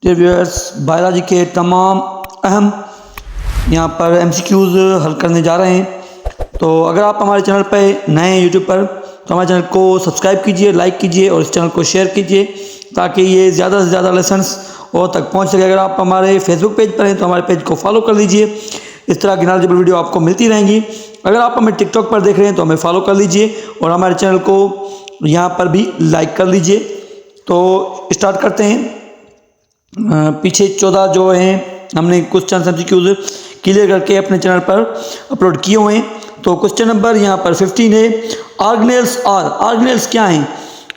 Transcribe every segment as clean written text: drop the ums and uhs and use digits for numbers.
Dear viewers, biology के तमाम अहम यहाँ पर MCQs हल करने जा रहे हैं। तो अगर आप हमारे चैनल पर नए हैं यूट्यूब पर, तो हमारे चैनल को सब्सक्राइब कीजिए, लाइक कीजिए और इस चैनल को शेयर कीजिए ताकि ये ज़्यादा से ज़्यादा लेसन्स और तक पहुँच सके। अगर आप हमारे फेसबुक पेज पर हैं तो हमारे पेज को फॉलो कर लीजिए, इस तरह की नॉलेजेबल वीडियो आपको मिलती रहेंगी। अगर आप हमें टिकटॉक पर देख रहे हैं तो हमें फॉलो कर लीजिए और हमारे चैनल को यहाँ पर भी लाइक कर लीजिए। तो स्टार्ट करते हैं। पीछे 14 जो हैं हमने क्वेश्चन MCQs क्लियर करके अपने चैनल पर अपलोड किए हुए हैं। तो क्वेश्चन नंबर यहाँ पर 15 है, ऑर्गेनेल्स ऑर्गेनेल्स क्या हैं?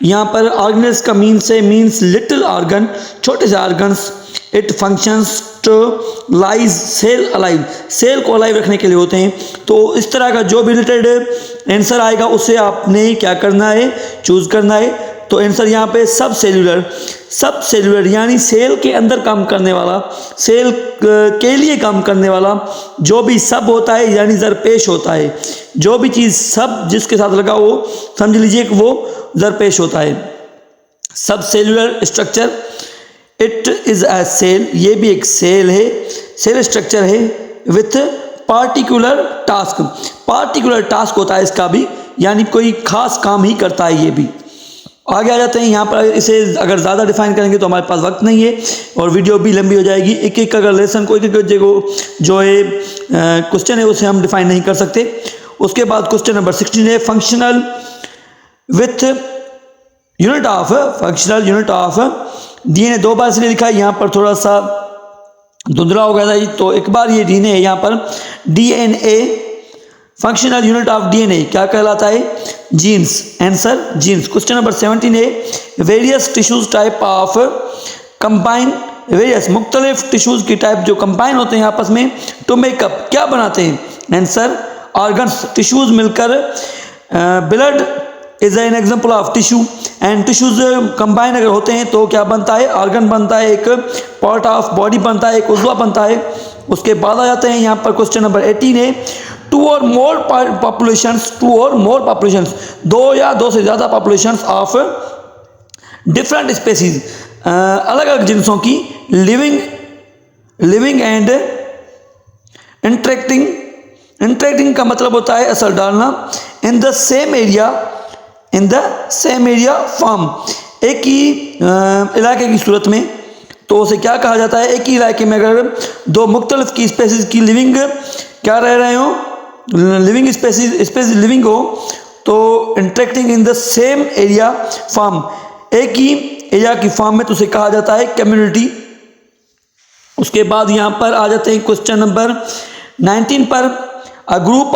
यहाँ पर ऑर्गेनेल्स का मीन्स लिटिल ऑर्गन, छोटे से organs. It functions to lies cell alive, cell को अलाइव रखने के लिए होते हैं। तो इस तरह का जो भी रिलेटेड आंसर आएगा उसे आपने क्या करना है, चूज करना है। तो आंसर यहाँ पे सब सेलुलर यानी सेल के अंदर काम करने वाला, सेल के लिए काम करने वाला जो भी सब होता है यानी दरपेश होता है। जो भी चीज़ सब जिसके साथ लगा वो समझ लीजिए कि वो दरपेश होता है। Sub cellular structure, it is a cell, ये भी एक सेल है, सेल स्ट्रक्चर है विथ पार्टिकुलर टास्क होता है इसका भी, यानी कोई खास काम ही करता है ये भी। आगे आ जाते हैं। यहाँ पर इसे अगर ज़्यादा डिफाइन करेंगे तो हमारे पास वक्त नहीं है और वीडियो भी लंबी हो जाएगी। एक एक अगर लेसन को एक जो है क्वेश्चन है उसे हम डिफाइन नहीं कर सकते। उसके बाद क्वेश्चन नंबर 16 है, फंक्शनल यूनिट ऑफ DNA। 2 बार इसलिए लिखा है, यहाँ पर थोड़ा सा धुंधला हो गया था, तो एक बार ये DNA है, यहाँ पर DNA functional unit of DNA क्या कहलाता है? Genes. Answer genes. Question number 17 है, various tissues type of combine, various मुख्तलिफ टिश्यूज की टाइप जो कंबाइन होते हैं आपस में टू मेकअप क्या बनाते हैं? Answer organs. टिश्यूज मिलकर, blood is an example of tissue and tissues combine अगर होते हैं तो क्या बनता है? ऑर्गन बनता है, एक पार्ट ऑफ बॉडी बनता है, एक उज़्वा बनता है। उसके बाद आ जाते हैं यहाँ पर क्वेश्चन नंबर 18 है, टू और मोर पॉपुलेशंस, 2 या 2 से ज़्यादा पॉपुलेशंस ऑफ डिफरेंट स्पेसीज, अलग अलग जिनसों की लिविंग एंड इंटरेक्टिंग का मतलब होता है असर डालना। In the same area form, एक ही इलाके की सूरत में, तो उसे क्या कहा जाता है? एक ही इलाके में अगर 2 मुख्तलिफ की स्पेसीज की लिविंग क्या रह रहे हो, लिविंग स्पेसीज लिविंग हो, तो interacting in the same area form, एक ही एरिया की फॉर्म में, तो उसे कहा जाता है कम्युनिटी। उसके बाद यहाँ पर आ जाते हैं क्वेश्चन नंबर 19 पर, a group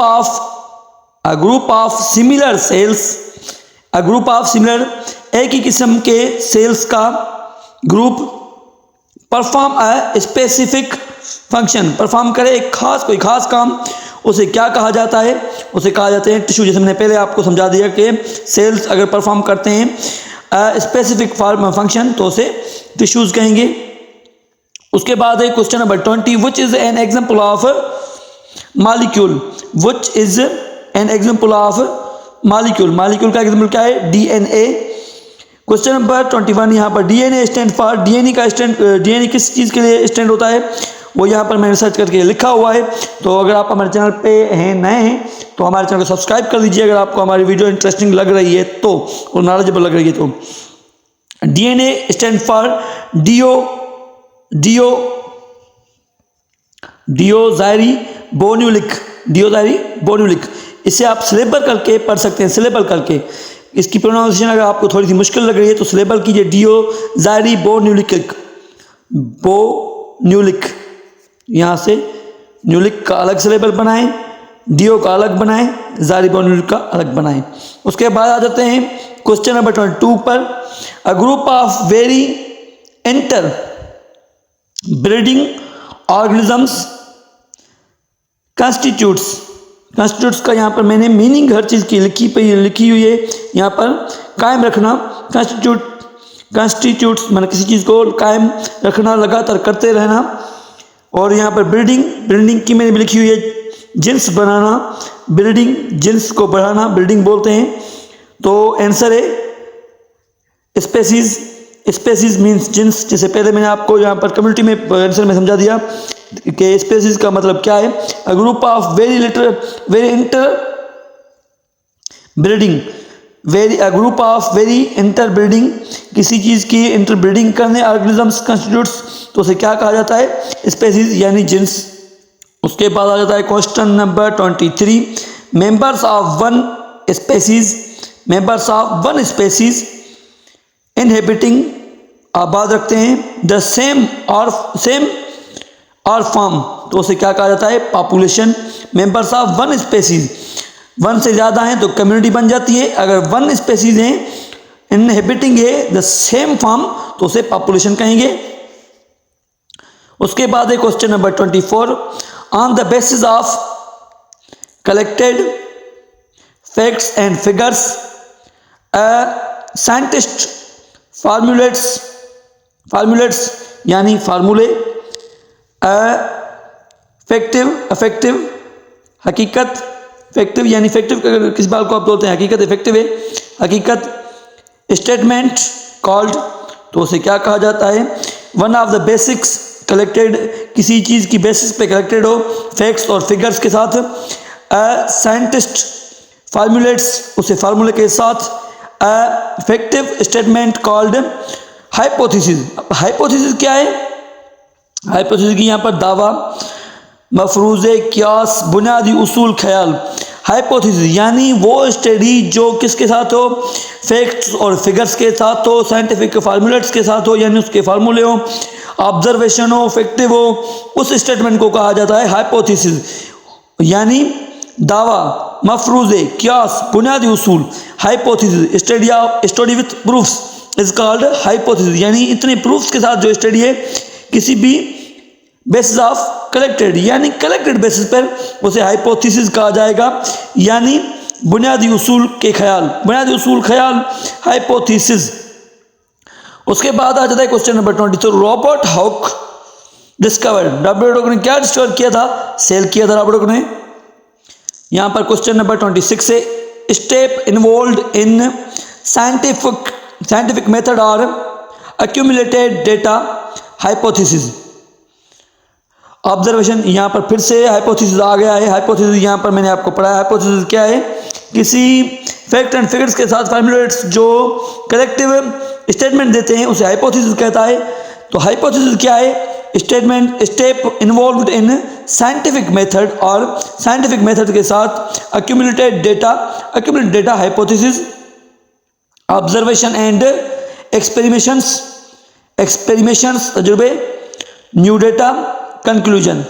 of similar sales, एक ही किस्म के सेल्स का group perform a specific function, perform करे कोई खास काम, उसे क्या कहा जाता है? उसे कहा जाते हैं टिश्यू। जैसे मैंने पहले आपको समझा दिया कि सेल्स अगर परफॉर्म करते हैं स्पेसिफिक फंक्शन तो उसे टिश्यूज कहेंगे। उसके बाद है question number 20, which is an example of molecule, molecule का एग्जाम्पल क्या है? DNA। क्वेश्चन नंबर 21 यहाँ पर DNA स्टैंड फॉर, DNA किस चीज़ के लिए स्टैंड होता है वो यहाँ पर मैंने सर्च करके लिखा हुआ है। तो अगर आप हमारे चैनल पे नए हैं तो हमारे चैनल को सब्सक्राइब कर लीजिए अगर आपको हमारी वीडियो इंटरेस्टिंग लग रही है तो और नॉलेजेबल लग रही है तो। DNA stand for deoxyribonucleic. इसे आप सिलेबल करके पढ़ सकते हैं, सिलेबल करके। इसकी प्रोनाउंसिएशन अगर आपको थोड़ी सी मुश्किल लग रही है तो सिलेबल कीजिए, डिओक्सारी बोन्यूलिक। यहाँ से न्यूलिक का अलग सिलेबल बनाएं, डिओ का अलग बनाएं, ज़ारी बोन्यूलिक का अलग बनाएं। उसके बाद आ जाते हैं क्वेश्चन नंबर 22 पर, a group of very inter breeding organisms constitutes का यहाँ पर मैंने मीनिंग हर चीज़ की लिखी हुई है। यहाँ पर कायम रखना, कंस्टिट्यूट्स माने किसी चीज़ को कायम रखना, लगातार करते रहना। और यहाँ पर ब्रीडिंग की मैंने भी लिखी हुई है, जिन्स बनाना, ब्रीडिंग जिन्स को बढ़ाना ब्रीडिंग बोलते हैं। तो आंसर है स्पेसीज मीन्स जिन्स, जैसे पहले मैंने आपको यहाँ पर कम्युनिटी में आंसर में समझा दिया कि स्पेसीज का मतलब क्या है। A group of very inter breeding, a group of very inter breeding, किसी चीज़ की इंटर ब्रीडिंग करने ऑर्गेनिजम्स कंस्टिट्यूट्स, तो उसे क्या कहा जाता है, स्पेसीज यानी जिन्स। उसके बाद आ जाता है question number 23, members of one species inhabiting, आबाद रखते हैं, द सेम और फॉर्म, तो उसे क्या कहा जाता है, population. Members of one species, one से ज़्यादा हैं तो कम्युनिटी बन जाती है, अगर वन स्पेसीज हैं इनहेबिटिंग है द सेम फॉर्म तो उसे पॉपुलेशन कहेंगे। उसके बाद है question number 24, on the basis of collected facts and figures a scientist formulates यानी फार्मूले, अफेक्टिव हकीकत, फैक्टिव यानी फैक्टिव किस बात को आप बोलते हैं, हकीकत, इफेक्टिव है हकीकत, स्टेटमेंट कॉल्ड, तो उसे क्या कहा जाता है, one of the basics collected, किसी चीज़ की बेसिस पे कलेक्टेड हो फैक्ट्स और फिगर्स के साथ, साइंटिस्ट फार्मूलेट्स, उसे फार्मूले के साथ, effective statement called hypothesis. Hypothesis क्या है, हाइपोथेसिस की यहाँ पर दावा, मफरूज़े, क्यास, बुनियादी उसूल, ख्याल। हाइपोथेसिस यानी वो स्टडी जो किसके साथ हो, फैक्ट्स और फिगर्स के साथ हो, साइंटिफिक फार्मूलेट्स के साथ हो यानी उसके फार्मूले हो, ऑब्जर्वेशन हो, फैक्टिव हो, उस स्टेटमेंट को कहा जाता है हाइपोथेसिस। यानी दावा, मफरूज़े, क्यास, बुनियादी उसूल, hypothesis, study with proofs is called hypothesis, यानी इतने प्रूफ्स के साथ जो स्टडी है किसी भी बेसिस ऑफ कलेक्टेड यानी कलेक्टेड बेसिस पर, उसे हाइपोथेसिस कहा जाएगा, यानी बुनियादी उसूल के ख्याल, बुनियादी उसूल ख्याल हाइपोथेसिस। उसके बाद आ जाता है question number 22, Robert Hooke discovered, Robert Hooke ने क्या डिस्कवर किया था, सेल किया था रॉबर्ट हॉक ने। यहाँ पर क्वेश्चन नंबर 26 है, step involved in scientific method और एक्यूमुलेटेड डेटा हाइपोथेसिस। ऑब्जर्वेशन, यहाँ पर फिर से हाइपोथेसिस आ गया है। हाइपोथेसिस यहाँ पर मैंने आपको पढ़ाया, हाइपोथेसिस क्या है, किसी फैक्ट एंड फिगर्स के साथ फार्मूलेट्स जो कलेक्टिव स्टेटमेंट देते हैं उसे हाइपोथेसिस कहता है। तो हाइपोथेसिस क्या है, step involved in scientific method और साइंटिफिक मेथड के साथ accumulated data hypothesis. Observation and experimentations तजुर्बे, न्यू डेटा, कंक्लूजन।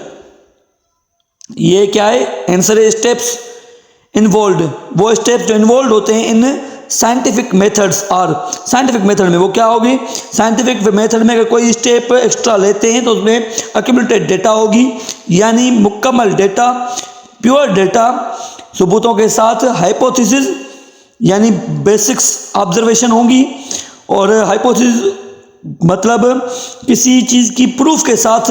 ये क्या है, आंसर है स्टेप्स इन्वॉल्व, वो स्टेप्स जो इन्वॉल्व होते हैं इन साइंटिफिक मेथड्स। और साइंटिफिक मेथड में वो क्या होगी, साइंटिफिक मेथड में अगर कोई स्टेप एक्स्ट्रा लेते हैं तो उसमें एक्यूमुलेटेड डेटा होगी, यानी मुकम्मल डेटा, प्योर डेटा, सबूतों के साथ हाइपोथेसिस यानी बेसिक्स ऑब्जर्वेशन होंगी। और हाइपोथेसिस मतलब किसी चीज़ की प्रूफ के साथ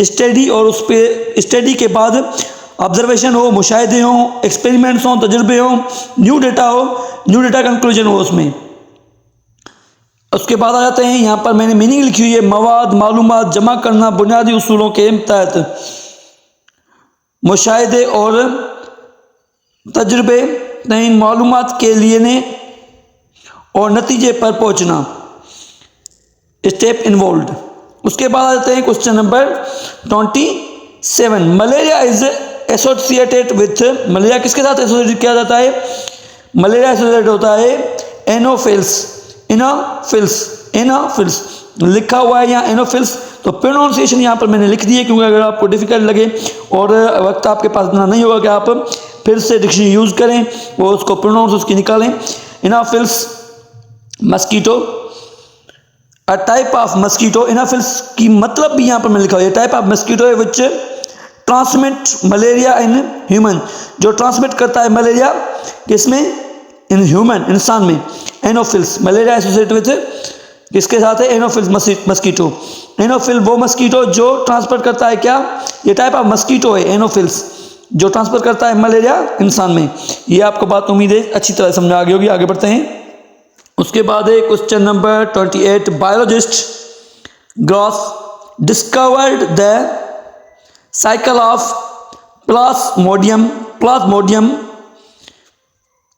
स्टडी, और उस पर स्टडी के बाद ऑब्जर्वेशन हो, मुशाहिदे हों, एक्सपेरिमेंट्स हों, तजुर्बे हों, न्यू डेटा कंक्लूजन हो उसमें। उसके बाद आ जाते हैं, यहाँ पर मैंने मीनिंग लिखी हुई है, मवाद मालूमात जमा करना बुनियादी उसूलों के तहत, मुशाहिदे और तजुर्बे नई मालूमात के लिए और नतीजे पर पहुँचना, स्टेप इन्वॉल्व्ड। उसके बाद आ जाते हैं question number 27, malaria is associated with, malaria किसके साथ एसोसिएट किया जाता है, मलेरिया एसोसिएटेड होता है एनोफिल्स, लिखा हुआ है यहाँ एनोफिल्स। तो प्रोनाउंसिएशन यहाँ पर मैंने लिख दी है, क्योंकि अगर आपको डिफिकल्ट लगे और वक्त आपके पास इतना नहीं होगा कि आप फिर से डिक्शनरी यूज़ करें, वो उसको प्रोनाउंस उसकी निकालें। Anopheles mosquito, a type of mosquito, Anopheles की मतलब भी यहाँ पर मैंने लिखा हुआ है, टाइप ऑफ मस्कीटो है which transmit malaria in human, जो ट्रांसमिट करता है मलेरिया किसमें, इन ह्यूमन, इंसान में। एनोफिल्स, मलेरिया एसोसिएट विथ किसके साथ है, एनोफिल्स मस्कीटो। एनोफिल वो मस्कीटो जो ट्रांसफर करता है क्या, ये टाइप ऑफ मस्कीटो है एनोफिल्स, जो ट्रांसफर करता है मलेरिया इंसान में। ये आपको बात उम्मीद है अच्छी तरह समझ आ गई होगी। आगे बढ़ते हैं। उसके बाद है question number 28, biologist gross discovered the cycle of Plasmodium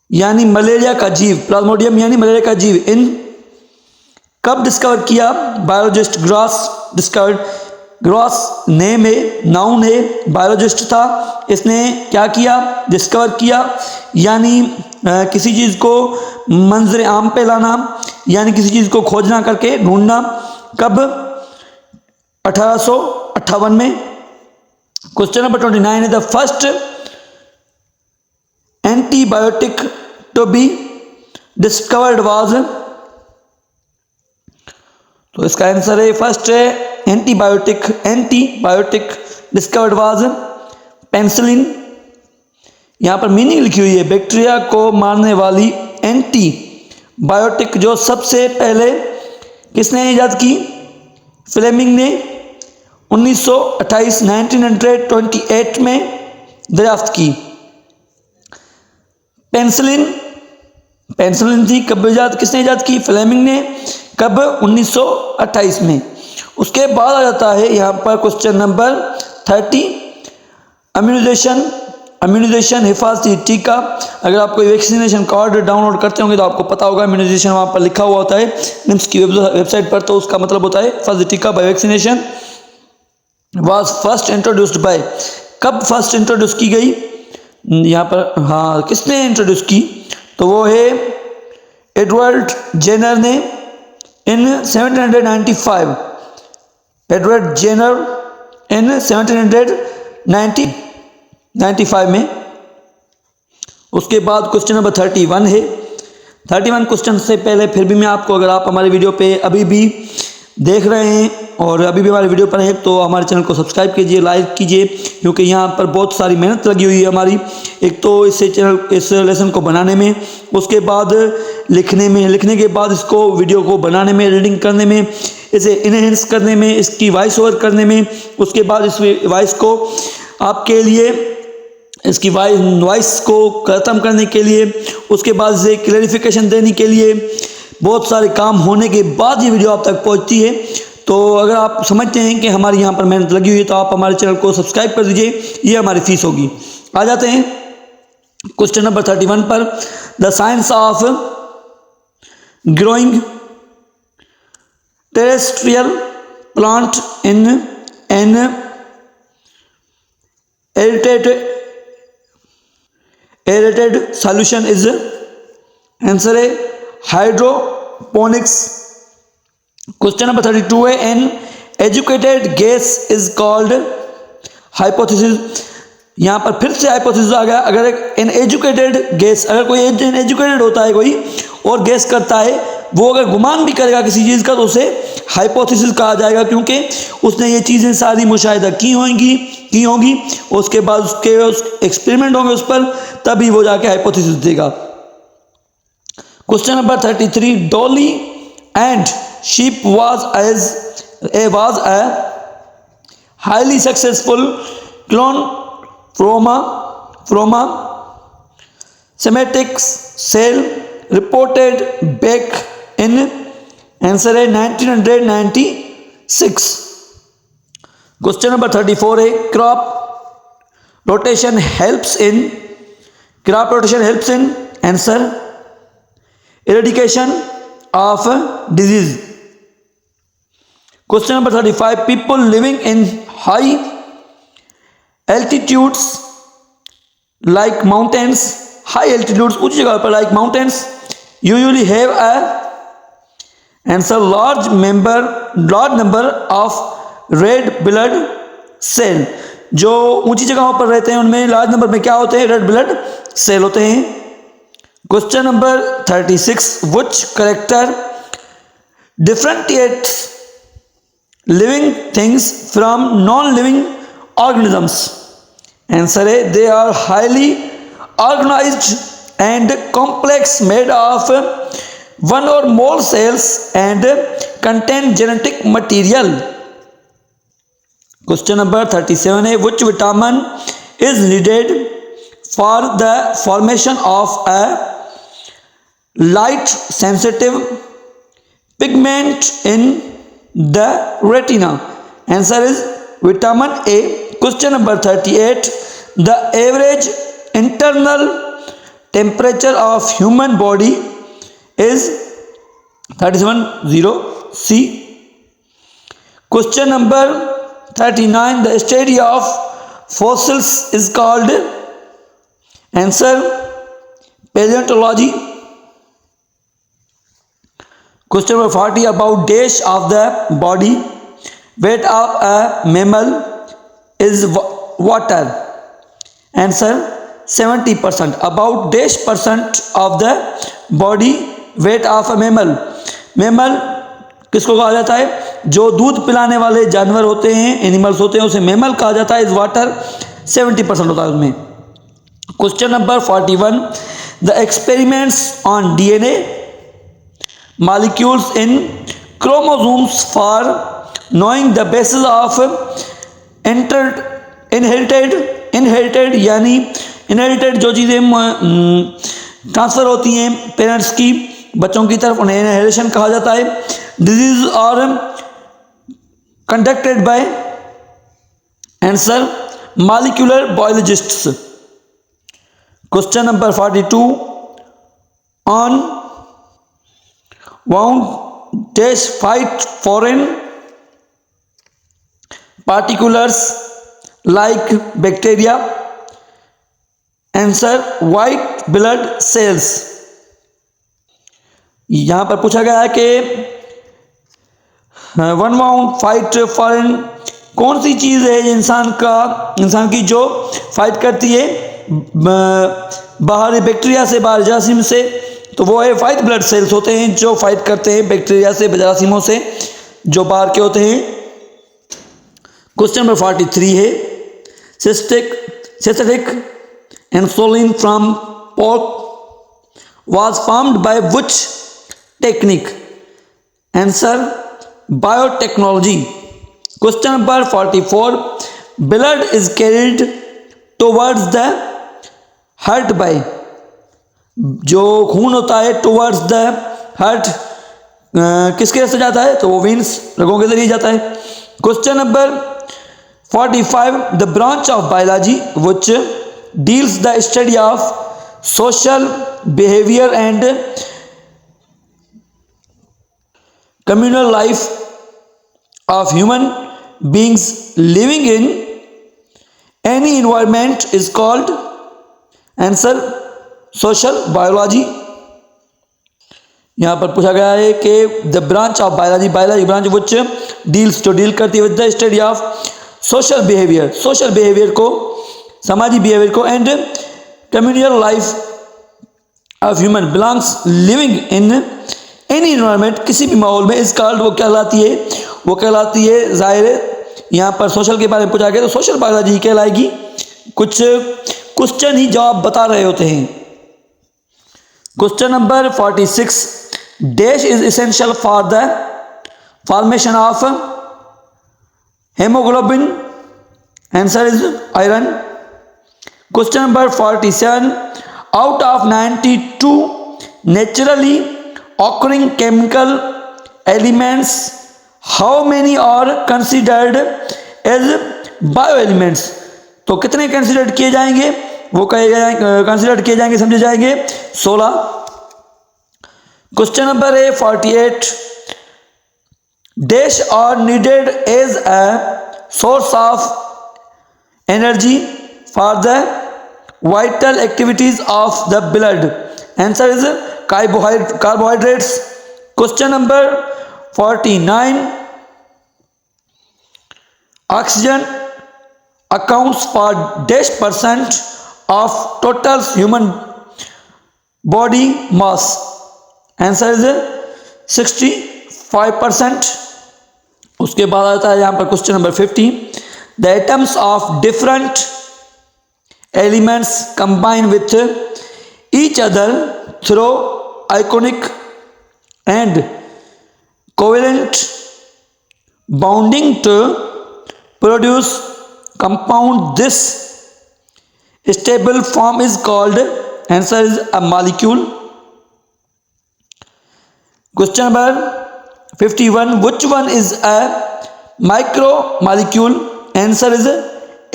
यानी मलेरिया का जीव, प्लाज्मोडियम यानी मलेरिया का जीव, इन कब डिस्कवर किया? Biologist gross discovered, gross name है, नाउन है, बायोलॉजिस्ट था, इसने क्या किया? डिस्कवर किया, यानी किसी चीज़ को मंजर आम पे लाना, यानी किसी चीज़ को खोजना करके ढूंढना। कब? 1858 में। क्वेश्चन नंबर 29 है the first antibiotic to be discovered was, तो इसका आंसर है first antibiotic discovered was penicillin. यहाँ पर मीनिंग लिखी हुई है, बैक्टीरिया को मारने वाली एंटीबायोटिक जो सबसे पहले किसने ईजाद की? फ्लेमिंग ने 1928 में दरियाफ्त की। पेनिसिलिन थी, कब ईजाद, किसने ईजाद की? फ्लेमिंग ने। कब? 1928 में। उसके बाद आ जाता है यहाँ पर क्वेश्चन नंबर 30, इम्यूनाइजेशन हिफाजती टीका। अगर आप कोई वैक्सीनेशन कार्ड डाउनलोड करते होंगे तो आपको पता होगा इम्यूनाइजेशन वहाँ पर लिखा हुआ होता है निम्स की वेबसाइट पर, तो उसका मतलब होता है हिफाजती टीका। By vaccination was first introduced by, कब फर्स्ट इंट्रोड्यूस की गई? यहाँ पर हाँ, किसने इंट्रोड्यूस की? तो वो है एडवर्ड जेनर ने इन 1795, एडवर्ड जेनर इन 1795 में। उसके बाद क्वेश्चन नंबर 31 है। 31 क्वेश्चन से पहले फिर भी मैं आपको, अगर आप हमारे वीडियो पे अभी भी देख रहे हैं और अभी भी हमारे वीडियो पर हैं तो हमारे चैनल को सब्सक्राइब कीजिए, लाइक कीजिए, क्योंकि यहाँ पर बहुत सारी मेहनत लगी हुई है हमारी। एक तो इस लेसन को बनाने में, उसके बाद लिखने के बाद इसको वीडियो को बनाने में, एडिटिंग करने में, इसे इनहेंस करने में, इसकी वॉइस ओवर करने में, उसके बाद इस वॉइस को आपके लिए, इसकी वॉइस को ख़त्म करने के लिए, उसके बाद इसे क्लैरिफिकेशन देने के लिए, बहुत सारे काम होने के बाद ये वीडियो आप तक पहुंचती है। तो अगर आप समझते हैं कि हमारी यहाँ पर मेहनत लगी हुई है तो आप हमारे चैनल को सब्सक्राइब कर दीजिए, ये हमारी फीस होगी। आ जाते हैं क्वेश्चन नंबर 31 पर। The science of growing terrestrial plant in an aerated solution is, answer है हाइड्रोपोनिक्स। क्वेश्चन नंबर 32 है an educated guess is called hypothesis. यहाँ पर फिर से हाइपोथेसिस आ गया। अगर एन एजुकेटेड गेस, अगर कोई एजुकेटेड होता है कोई और गेस करता है, वो अगर गुमान भी करेगा किसी चीज़ का तो उसे हाइपोथेसिस कहा जाएगा, क्योंकि उसने ये चीज़ें सारी मुशाहिदा की होंगी, उसके बाद उसके एक्सपेरिमेंट होंगे उस पर, तभी वो जाके हाइपोथेसिस देगा। Question number 33 Dolly and sheep was a highly successful clone from a Semitic cell reported back in, answer है 1996। क्वेश्चन नंबर 34 है crop rotation helps in, answer eradication of disease। Question number 35 people living in high altitudes like mountains, high altitudes ऊंची जगह पर like mountains usually have a, answer large number of red blood cell। जो ऊंची जगहों पर रहते हैं उनमें लार्ज नंबर में क्या होते हैं? रेड ब्लड सेल होते हैं। Question number 36 which character differentiates living things from non-living organisms, answer है they are highly organized and complex, made of one or more cells and contain genetic material। Question number 37 है which vitamin is needed for the formation of a light sensitive pigment in the retina? Answer is vitamin A. Question number 38. The average internal temperature of human body is 37.0 C. Question number 39. The study of fossils is called? Answer paleontology. Question number 40. About dash of the body weight of a mammal is water. Answer 70%. About dash percent of the body weight of a mammal. Mammal किसको कहा जाता है? जो दूध पिलाने वाले जानवर होते हैं, एनिमल्स होते हैं, उसे मैमल कहा जाता है. इस वाटर 70% होता है उसमें. Question number 41. The experiments on DNA molecules in chromosomes for knowing the basis of inherited यानी इनहेरिटेड जो चीज़ें ट्रांसफ़र होती हैं पेरेंट्स की बच्चों की तरफ, उन्हें इनहेरिशन कहा जाता है. डिजीज और conducted by? Answer molecular biologists. Question number 42. On wound dash fight foreign particulars like bacteria. Answer white blood cells. यहां पर पूछा गया है कि वन वाउंड फाइट फॉरेन कौन सी चीज़ है इंसान की जो फाइट करती है बाहरी बैक्टीरिया से, बाहर जरासीम से? तो वो है वाइट ब्लड सेल्स होते हैं जो फाइट करते हैं बैक्टीरिया से, जरासीमों से जो बाहर के होते हैं. क्वेश्चन नंबर 43 है synthetic insulin from pork was formed by which technique? Answer biotechnology. Question number 44. Blood is carried towards the heart by? जो खून होता है टुवर्ड्स द हार्ट किसके रास्ते जाता है? तो वो वेन्स, रगों के जरिए जाता है. Question number 45. The branch of biology which deals the study of social behaviour and communal life of human beings living in any environment is called? Answer social biology. यहाँ पर पूछा गया है कि the branch of biology branch which deals जो deal करती है with the study of social behaviour को, समाजी बिहेवियर को, and communal life of human belongs living in any environment, किसी भी माहौल में, इस कॉल्ड वो कहलाती है जाहिर है. यहाँ पर सोशल के बारे में पूछा गया तो सोशल बायोलॉजी कहलाएगी. कुछ क्वेश्चन ही जवाब बता रहे होते हैं. Question number 46. Dash is essential for the formation of haemoglobin? Answer is iron. Question number 47. Out of 92 naturally occurring chemical elements, how many are considered as bioelements? तो कितने कंसिडर किए जाएंगे? वो कंसिडर किए जाएंगे, समझे जाएंगे 16. Question number 48. Dash are needed as a source of energy for the vital activities of the blood? Answer is carbohydrates. Question number 49. Oxygen accounts for dash percent of total human body mass? Answer is 65%. उसके बाद आता है यहाँ पर question number 50. The atoms of different elements combine with each other through ionic and covalent bonding to produce compound. This stable form is called? Answer is a molecule. Question number 51, which one is a micro molecule? Answer is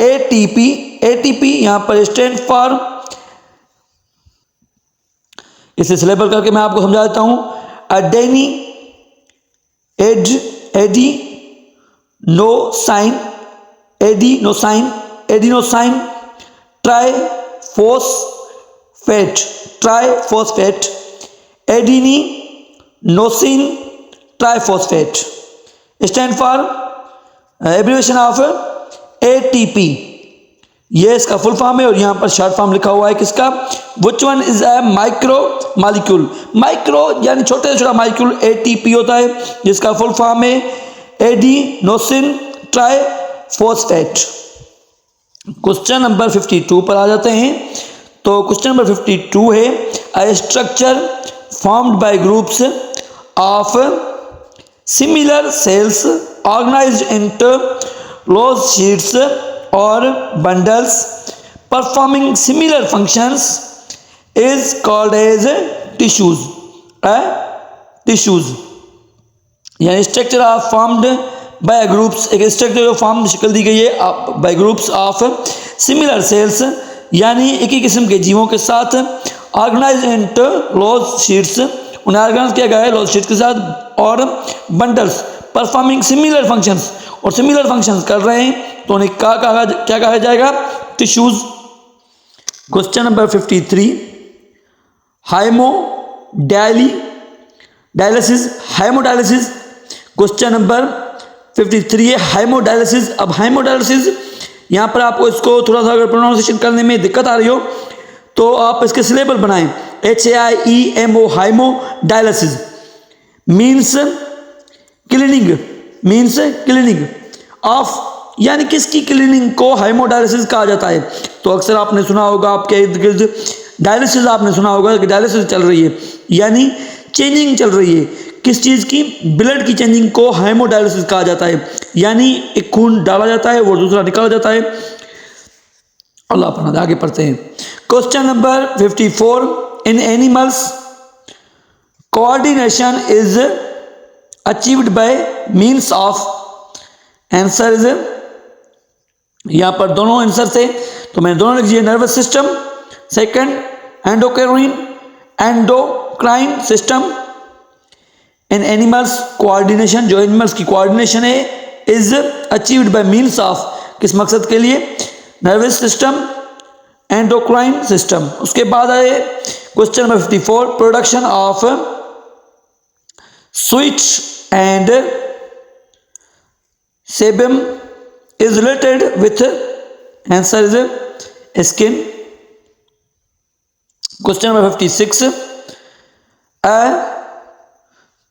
ATP. ATP यहाँ पर stand for, इसे syllable करके मैं आपको समझा देता हूं। अडेनी एडी नो साइन, adenosine, adenosine triphosphate, triphosphate, adenosine triphosphate, stand for abbreviation of ATP. ये इसका फुल फॉर्म है और यहाँ पर शॉर्ट फॉर्म लिखा हुआ है किसका? Which one is a micro molecule? Micro यानी छोटे से छोटा मॉलिक्यूल एटीपी होता है, जिसका फुल फॉर्म है एडिनोसिन ट्राइफॉस्फेट। क्वेश्चन नंबर 52 पर आ जाते हैं। तो क्वेश्चन नंबर 52 है, a structure formed by groups of similar cells organised into close sheets और bundles performing similar functions is called as tissues। Tissues यानी structure of formed by groups, एक structure जो form शक्ल दी गई है by groups of similar cells, यानी एक ही किस्म के जीवों के साथ, ऑर्गेनाइज इनटू क्लोज शीट्स, उन्हें ऑर्गेनाइज किया गया है क्लोज शीट के साथ, और बंडल्स परफॉर्मिंग सिमिलर फंक्शंस, और सिमिलर फंक्शंस कर रहे हैं, तो उन्हें क्या कहा जाएगा? Tissues. Question number 53, dialysis, haemodialysis. Question number 53 है हाइमोडायलिसिस। अब हाइमोडायलिसिस यहाँ पर आपको इसको थोड़ा सा अगर प्रोनाउंसिएशन करने में दिक्कत आ रही हो तो आप इसके सिलेबल बनाएं। HAIEMO, haemodialysis means cleaning, means cleaning of, यानी किसकी क्लीनिंग को हाइमोडायलिसिस कहा जाता है? तो अक्सर आपने सुना होगा, आपके इर्द गिर्द डायलिसिस आपने सुना होगा कि डायलिसिस चल रही है, यानी चेंजिंग चल रही है। किस चीज़ की? ब्लड की चेंजिंग को हाइमोडायलिसिस कहा जाता है, यानी एक खून डाला जाता है वो दूसरा निकाला जाता है। अल्लाह अपना आगे पढ़ते हैं। Question number 54, in animals coordination is achieved by means of. Answer is, यहाँ पर दोनों आंसर थे तो मैंने दोनों लिख दिए। Nervous system, second endocrine system. In animals coordination, जो एनिमल्स की कोऑर्डिनेशन है, is achieved by means of, किस मकसद के लिए? Nervous system, endocrine system. उसके बाद आए question number 54, production of sweet and sebum is related with, answer is skin। question number 56,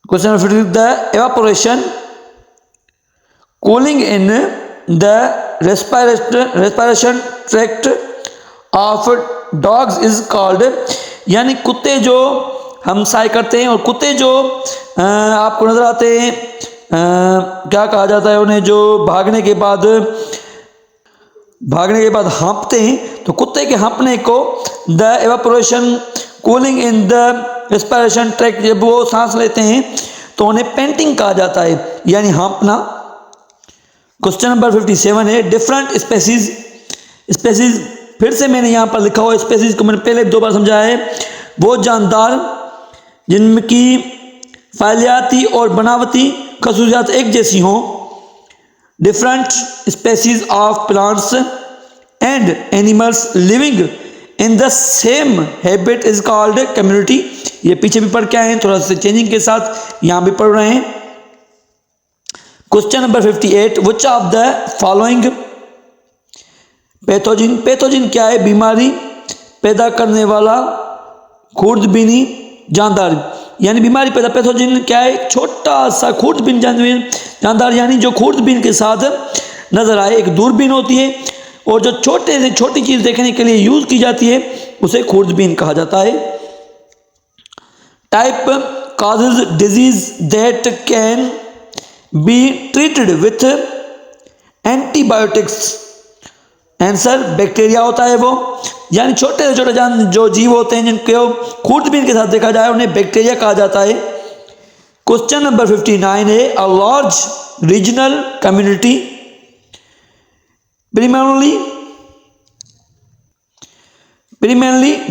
question number 56, the evaporation cooling in the respiration tract of dogs is called, यानी कुत्ते जो हम साय करते हैं और कुत्ते जो आपको नजर आते हैं, क्या कहा जाता है उन्हें, जो भागने के बाद हाँपते हैं, तो कुत्ते के हाँपने को the evaporation cooling in the respiration tract, जब वो सांस लेते हैं तो उन्हें पेंटिंग कहा जाता है, यानी हाँपना। क्वेश्चन नंबर 57 है, डिफरेंट स्पेसीज। स्पेसीज फिर से मैंने यहाँ पर लिखा हुआ स्पेसीज को मैंने पहले 2 बार समझाया है, वो जानदार जिनकी फैलियाती और बनावटी खसूसियात एक जैसी हों। Different species of plants and animals living in the same habit is called community. ये पीछे भी पढ़ के आए हैं, थोड़ा सा चेंजिंग के साथ यहाँ भी पढ़ रहे हैं। Question number 58, which of the following pathogen. Pathogen क्या है? बीमारी पैदा करने वाला खुर्दबीनी जानदार, यानी बीमारी पैदा। पैथोजिन क्या है? छोटा सा खुर्दबीन जानदार, यानी जो खुर्दबीन के साथ नजर आए। एक दूरबीन होती है और जो छोटे से छोटी चीज देखने के लिए यूज की जाती है उसे खुर्दबीन कहा जाता है। Type causes disease that can be treated with antibiotics। Answer bacteria होता है वो, यानी छोटे से छोटे जो जीव होते हैं जिनको खुर्दबीन के साथ देखा जाए उन्हें बैक्टीरिया कहा जाता है। क्वेश्चन नंबर 59 है, a large regional community primarily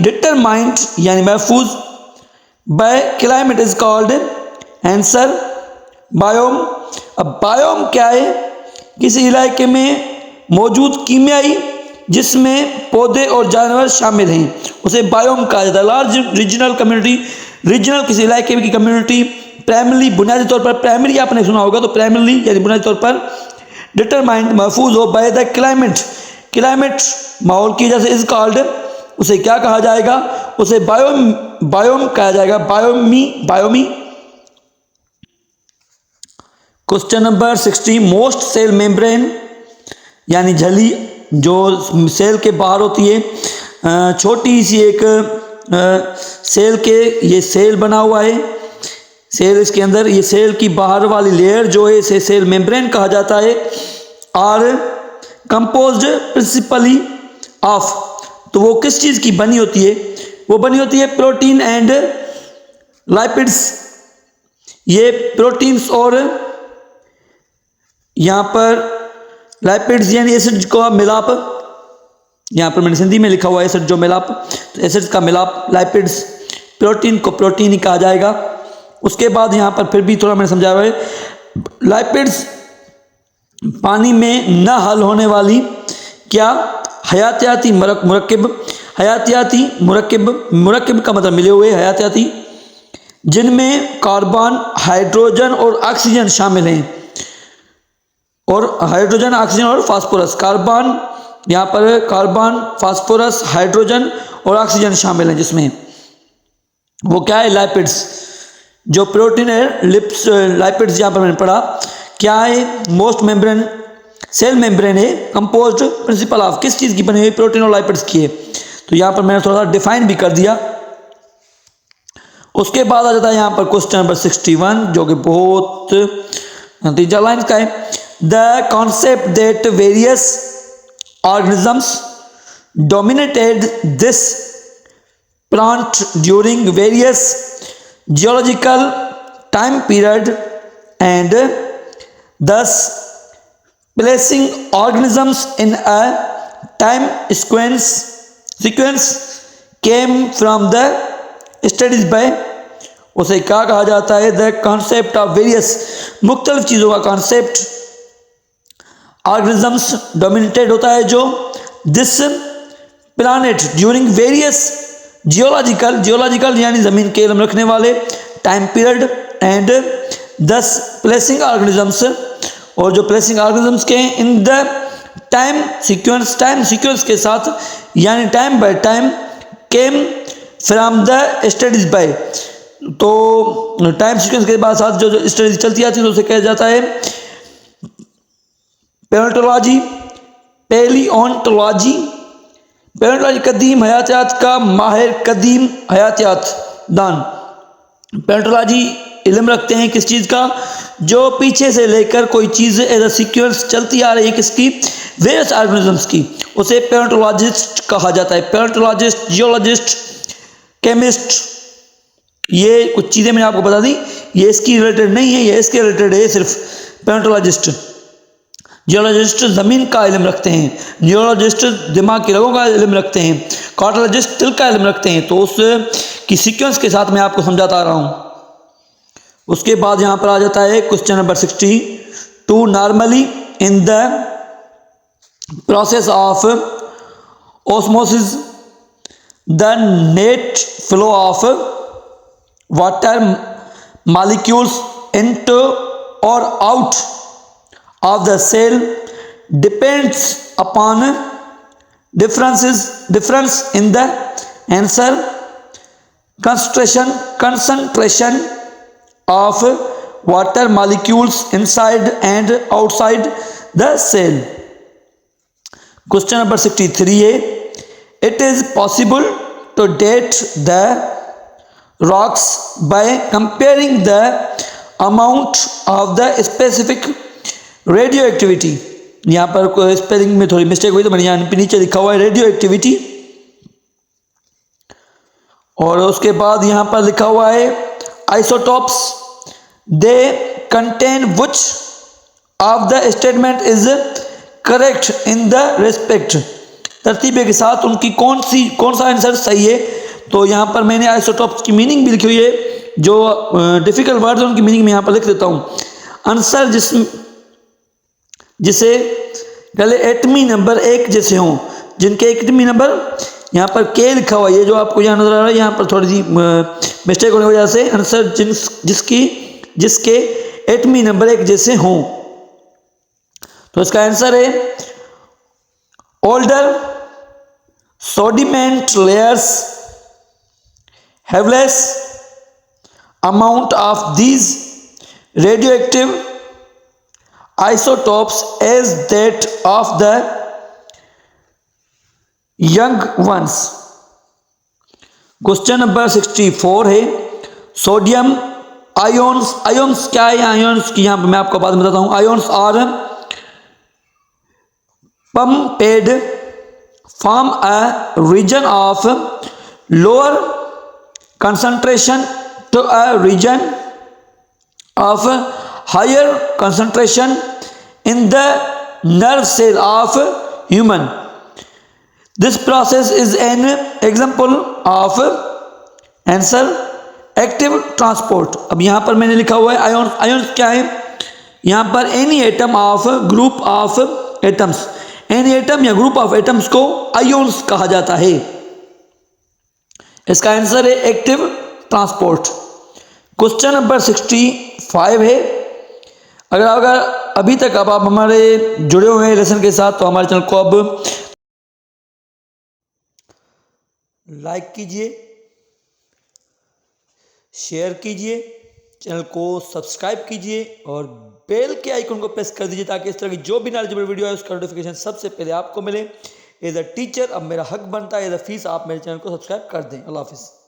determined यानी महफूज bye climate is called answer biome. अब बायोम क्या है? किसी इलाके में मौजूद कीमियाई जिसमें पौधे और जानवर शामिल हैं उसे बायोम कहा जाता है। लार्ज रीजनल कम्युनिटी, रीजनल किसी इलाके की कम्युनिटी, प्राइमरी बुनियादी तौर पर, प्राइमरी आपने सुना होगा तो प्राइमरी यानी बुनियादी तौर पर, डिटरमाइंड महफूज हो, बाय द क्लाइमेट, क्लाइमेट माहौल की वजह से, इज कॉल्ड उसे क्या कहा जाएगा? उसे बायोम, बायोम कहा जाएगा, बायोमी, बायोमी। Question number 60, most cell membrane यानी झिल्ली जो सेल के बाहर होती है, छोटी सी एक सेल के, ये सेल बना हुआ है, सेल इसके अंदर, ये सेल की बाहर वाली लेयर जो है इसे सेल मेम्ब्रेन कहा जाता है। और कंपोज्ड प्रिंसिपली ऑफ, तो वो किस चीज़ की बनी होती है? वो बनी होती है प्रोटीन एंड लाइपिड्स। ये प्रोटीन्स और यहाँ पर लाइपिड्स यानी एसिड का मिलाप, यहाँ पर मैंने हिंदी में लिखा हुआ है एसिड जो मिलाप, तो एसिड्स का मिलाप, लाइपिड्स, प्रोटीन को प्रोटीन ही कहा जाएगा। उसके बाद यहाँ पर फिर भी थोड़ा मैंने समझाया हुआ है, लाइपिड्स पानी में न हल होने वाली क्या हयातियाती मुरक्किब, हयातियाती मुरक्किब, मुरक्किब का मतलब मिले हुए हयातियाती, जिनमें कार्बन, हाइड्रोजन और ऑक्सीजन शामिल हैं, और हाइड्रोजन, ऑक्सीजन और फास्फोरस, कार्बन, यहाँ पर कार्बन, फास्फोरस, हाइड्रोजन और ऑक्सीजन शामिल हैं, जिसमें वो क्या है? लाइपिड्स। जो प्रोटीन है लिप्स, लाइपिड्स यहाँ पर मैंने पढ़ा क्या है? मोस्ट मेम्ब्रेन, सेल मेम्ब्रेन है कंपोज्ड प्रिंसिपल ऑफ, किस चीज़ की बनी हुई? प्रोटीन और लाइपिड्स की है। तो यहाँ पर मैंने थोड़ा सा डिफाइन भी कर दिया। उसके बाद आ जाता है यहाँ पर क्वेश्चन नंबर 61 जो कि बहुत नतीजा लाइन का है। The concept that various organisms dominated this plant during various geological time period and thus placing organisms in a time sequence came from the studies by, उसे क्या कहा जाता है? द कॉन्सेप्ट ऑफ वेरियस, मुख्तलिफ चीज़ों का कॉन्सेप्ट, ऑर्गेनिजम्स डोमिनेटेड होता है जो, this planet during various geological, geological यानी ज़मीन के इल्म रखने वाले, time period and 10 placing organisms, और जो प्लेसिंग ऑर्गेनिजम्स के in the time sequence, time sequence के साथ यानी time by time, came from the studies by, तो टाइम सीक्वेंस के बाद साथ जो स्टडीज चलती आती है तो उसे कहा जाता है पैलियोंटोलॉजी, पैलियोंटोलॉजी। पैलियोंटोलॉजी कदीम हयातियात का माहिर, कदीम हयातियात दान। पैलियोंटोलॉजी इल्म रखते हैं किस चीज़ का? जो पीछे से लेकर कोई चीज़ एज अ सीक्वेंस चलती आ रही है, किसकी? वेरियस ऑर्गेनिजम्स की, उसे पैलियोंटोलॉजिस्ट कहा जाता है। पैलियोंटोलॉजिस्ट, जियोलॉजिस्ट, केमिस्ट, ये कुछ चीज़ें मैंने आपको बता दी, ये इसकी रिलेटेड नहीं है, ये इसके रिलेटेड है सिर्फ। पैलियोंटोलॉजिस्ट, जियोलॉजिस्ट ज़मीन का इल्म रखते हैं, न्यूरोलॉजिस्ट दिमाग की रगों का इल्म रखते हैं, कार्डियोलॉजिस्ट दिल का इल्म रखते हैं। तो उस की सीक्वेंस के साथ मैं आपको समझाता आ रहा हूँ। उसके बाद यहाँ पर आ जाता है question number 62, normally in the process of osmosis the net flow of water molecules into और out of the cell depends upon difference in the answer concentration of water molecules inside and outside the cell. Question number 63 है, it is possible to date the rocks by comparing the amount of the specific radio activity. यहाँ पर कोई spelling में थोड़ी mistake हुई तो मैंने यहाँ पे नीचे लिखा हुआ है रेडियो एक्टिविटी, और उसके बाद यहाँ पर लिखा हुआ है isotopes they contain which of the statement is correct in the respect, तरतीब के साथ उनकी कौन सा आंसर सही है। तो यहाँ पर मैंने आइसोटॉप्स की मीनिंग भी लिखी हुई है, जो डिफिकल्ट वर्ड है उनकी मीनिंग मैं यहाँ पर लिख देता हूँ। आंसर जिसे पहले एटमी नंबर एक जैसे हों, जिनके एटमी नंबर यहाँ पर के लिखा हुआ है, जो आपको यहाँ नजर आ रहा है, यहाँ पर थोड़ी सी मिस्टेक होने की वजह से आंसर जिसके एटमी नंबर एक जैसे हों। तो इसका आंसर है older sediment layers have less amount of these radioactive isotopes as that of the young ones। Question number 64 है सोडियम आयोन्स। आयोन्स क्या है? आयोन्स की यहाँ पर मैं आपको बाद में बताता हूँ। Ions are pumped from a region of lower concentration to a region of higher concentration in the nerve cell of human। This process is an example of answer active transport। अब यहाँ पर मैंने लिखा हुआ है आयोन्स। आयोन्स क्या है? यहाँ पर any atom of group of atoms, any atom या ग्रुप ऑफ एटम्स को आयोन्स कहा जाता है। इसका आंसर है एक्टिव ट्रांसपोर्ट। क्वेश्चन नंबर 65 है। अगर अभी तक अब आप हमारे जुड़े हुए हैं लेसन के साथ, तो हमारे चैनल को अब लाइक कीजिए, शेयर कीजिए, चैनल को सब्सक्राइब कीजिए और बेल के आइकन को प्रेस कर दीजिए, ताकि इस तरह की जो भी नॉलेजेबल वीडियो है उसका नोटिफिकेशन सबसे पहले आपको मिले। एज अ टीचर अब मेरा हक बनता है, एज अ फीस आप मेरे चैनल को सब्सक्राइब कर दें। अल्लाह हाफिज़।